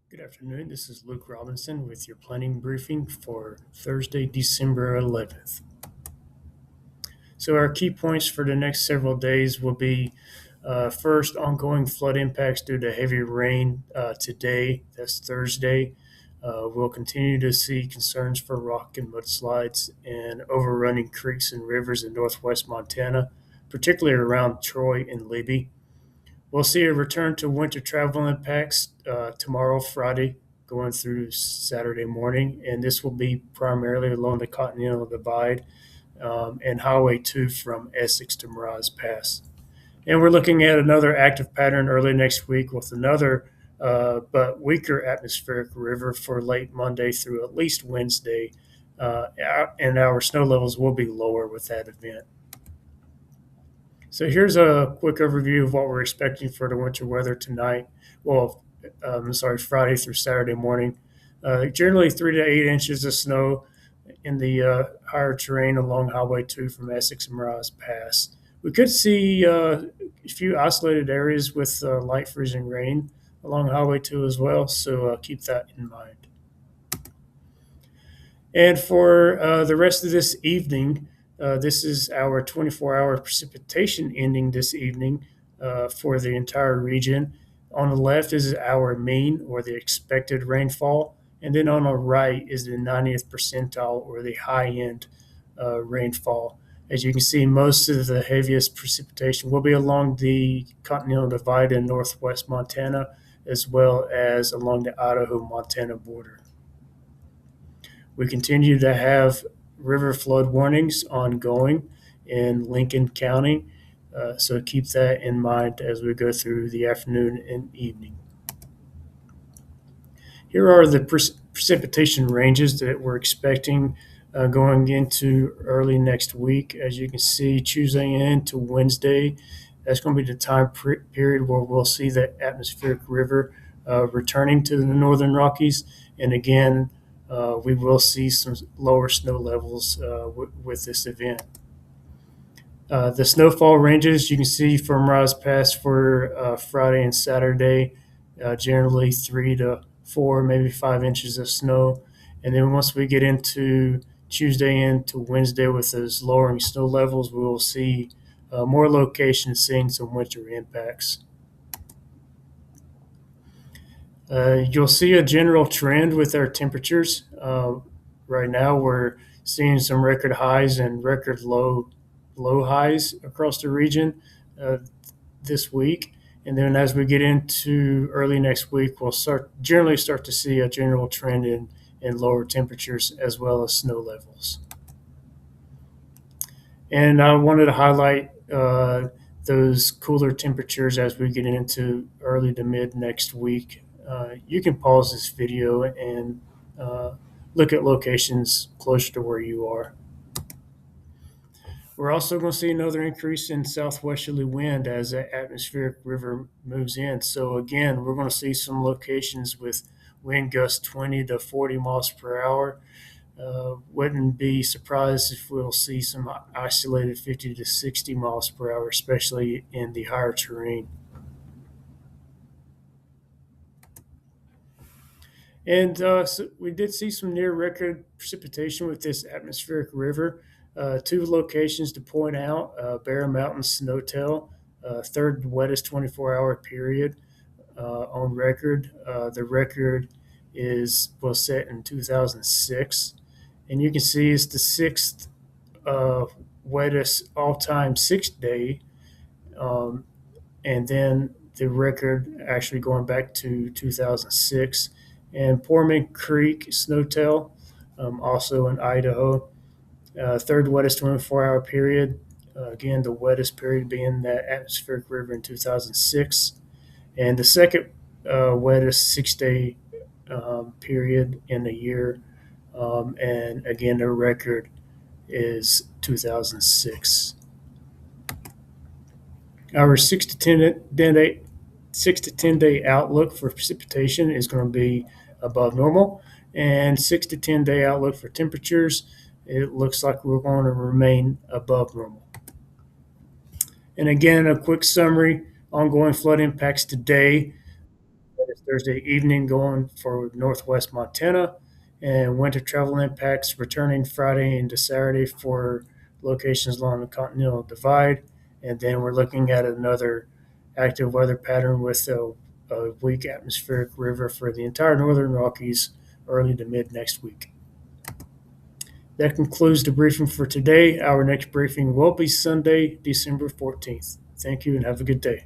Good afternoon. This is Luke Robinson with your planning briefing for Thursday, December 11th. So, our key points for the next several days will be first, ongoing flood impacts due to heavy rain today. That's Thursday. We'll continue to see concerns for rock and mudslides and overrunning creeks and rivers in northwest Montana, particularly around Troy and Libby. We'll see a return to winter travel impacts tomorrow, Friday, going through Saturday morning, and this will be primarily along the Continental Divide and Highway 2 from Essex to Miraz Pass. And we're looking at another active pattern early next week with another but weaker atmospheric river for late Monday through at least Wednesday, and our snow levels will be lower with that event. So here's a quick overview of what we're expecting for the winter weather tonight. Well, Friday through Saturday morning. Generally 3 to 8 inches of snow in the higher terrain along Highway 2 from Essex and Miraz Pass. We could see a few isolated areas with light freezing rain along Highway 2 as well, so keep that in mind. And for the rest of this evening, this is our 24-hour precipitation ending this evening for the entire region. On the left is our mean or the expected rainfall, and then on the right is the 90th percentile or the high end rainfall. As you can see, most of the heaviest precipitation will be along the Continental Divide in northwest Montana, as well as along the Idaho-Montana border. We continue to have river flood warnings ongoing in Lincoln County, so keep that in mind as we go through the afternoon and evening. Here are the precipitation ranges that we're expecting going into early next week. As you can see, Tuesday into Wednesday, that's going to be the time period where we'll see the atmospheric river returning to the Northern Rockies. And again, we will see some lower snow levels with this event. The snowfall ranges you can see from Miraz Pass for Friday and Saturday, generally 3 to 4, maybe 5 inches of snow. And then once we get into Tuesday into Wednesday with those lowering snow levels, we will see more locations seeing some winter impacts. You'll see a general trend with our temperatures. Right now, we're seeing some record highs and record low highs across the region this week. And then as we get into early next week, we'll generally start to see a general trend in lower temperatures as well as snow levels. And I wanted to highlight those cooler temperatures as we get into early to mid next week. You can pause this video and look at locations closer to where you are. We're also going to see another increase in southwesterly wind as the atmospheric river moves in. So again, we're going to see some locations with wind gusts 20 to 40 miles per hour. Wouldn't be surprised if we'll see some isolated 50 to 60 miles per hour, especially in the higher terrain. And so we did see some near record precipitation with this atmospheric river. Two locations to point out: Bear Mountain Snowtail, third wettest 24-hour period on record. The record was set in 2006, and you can see it's the sixth wettest all-time 6 day, and then the record actually going back to 2006. And Poorman Creek Snowtail, also in Idaho, third wettest 24-hour period. Again, the wettest period being that atmospheric river in 2006, and the second wettest 6 day period in a year. And again, the record is 2006. Our 6 to 10 day outlook for precipitation is going to be above normal, and 6 to 10 day outlook for temperatures, it looks like we're going to remain above normal. And again, a quick summary: ongoing flood impacts today. Thursday evening going for northwest Montana, and winter travel impacts returning Friday into Saturday for locations along the Continental Divide. And then we're looking at another active weather pattern with a weak atmospheric river for the entire Northern Rockies early to mid next week. That concludes the briefing for today. Our next briefing will be Sunday, December 14th. Thank you and have a good day.